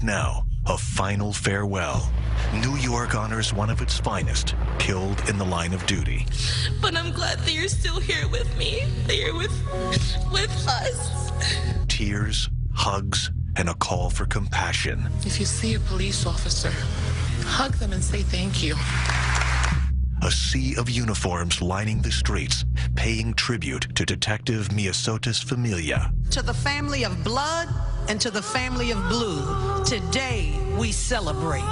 right now, a final farewell. New York honors one of its finest, killed in the line of duty. But I'm glad that you're still here with me, that you're with us. Tears, hugs, and a call for compassion. If you see a police officer, hug them and say thank you. A sea of uniforms lining the streets, paying tribute to Detective Miosotis Familia. To the family of blood and to the family of blue, today we celebrate.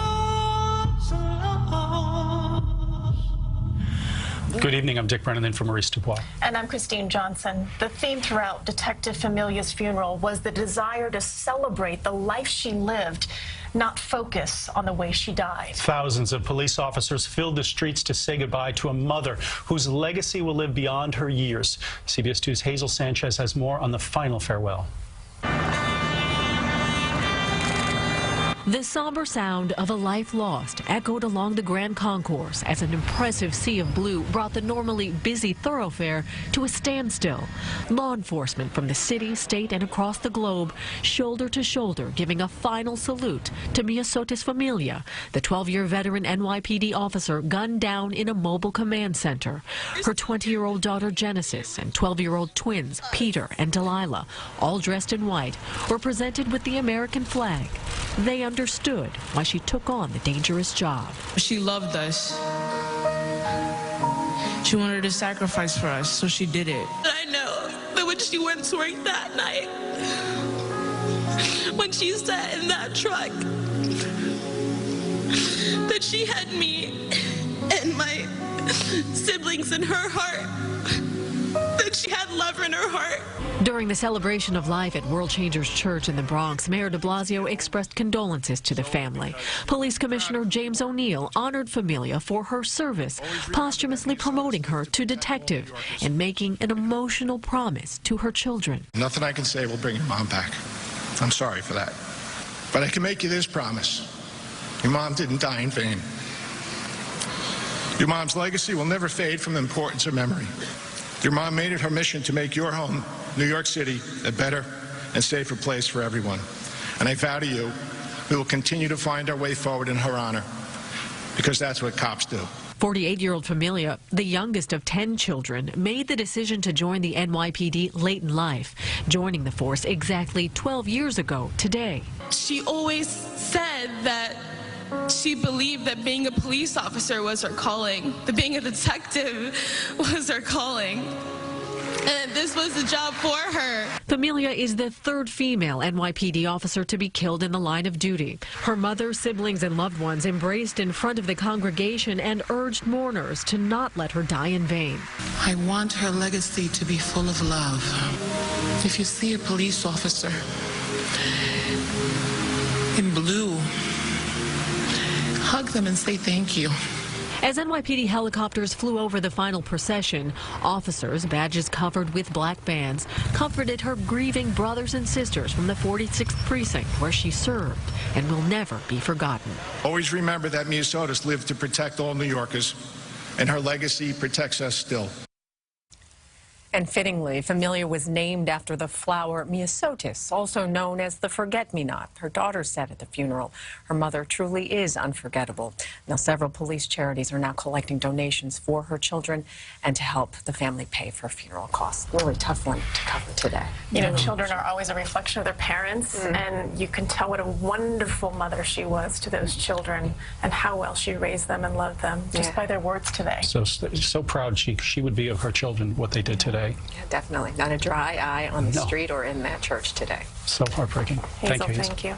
Good evening, I'm Dick Brennan in for Maurice Dubois. And I'm Christine Johnson. The theme throughout Detective Familia's funeral was the desire to celebrate the life she lived, not focus on the way she died. Thousands of police officers filled the streets to say goodbye to a mother whose legacy will live beyond her years. CBS 2's Hazel Sanchez has more on the final farewell. The somber sound of a life lost echoed along the Grand Concourse as an impressive sea of blue brought the normally busy thoroughfare to a standstill. Law enforcement from the city, state, and across the globe, shoulder to shoulder, giving a final salute to Miosotis Familia, the 12-year veteran NYPD officer gunned down in a mobile command center. Her 20-year-old daughter Genesis and 12-year-old twins Peter and Delilah, all dressed in white, were presented with the American flag. They understood why she took on the dangerous job. She loved us. She wanted to sacrifice for us, so she did it. I know that when she went to work that night, when she sat in that truck, that she had me and my siblings in her heart, that she had love in her heart. During the celebration of life at World Changers Church in the Bronx, Mayor de Blasio expressed condolences to the family. Police Commissioner James O'Neill honored Familia for her service, posthumously promoting her to detective and making an emotional promise to her children. Nothing I can say will bring your mom back. I'm sorry for that. But I can make you this promise. Your mom didn't die in vain. Your mom's legacy will never fade from the importance of memory. Your mom made it her mission to make your home, New York City, a better and safer place for everyone. And I vow to you, we will continue to find our way forward in her honor, because that's what cops do. 48-year-old Familia, the youngest of 10 children, made the decision to join the NYPD late in life, joining the force exactly 12 years ago today. She always said that she believed that being a police officer was her calling, that being a detective was her calling, and this was the job for her. Familia is the third female NYPD officer to be killed in the line of duty. Her mother, siblings, and loved ones embraced in front of the congregation and urged mourners to not let her die in vain. I want her legacy to be full of love. If you see a police officer in blue, hug them and say thank you. As NYPD helicopters flew over the final procession, officers, badges covered with black bands, comforted her grieving brothers and sisters from the 46th precinct where she served and will never be forgotten. Always remember that Miosotis lived to protect all New Yorkers, and her legacy protects us still. And fittingly, Familia was named after the flower Miosotis, also known as the forget-me-not. Her daughter said at the funeral, her mother truly is unforgettable. Now, several police charities are now collecting donations for her children and to help the family pay for funeral costs. Really tough one to cover today. You know, children are always a reflection of their parents, and you can tell what a wonderful mother she was to those children and how well she raised them and loved them just by their words today. So proud she would be of her children, what they did today. Yeah, definitely. Not a dry eye on the street or in that church today. So heartbreaking. Hazel, Thank you. Thank you.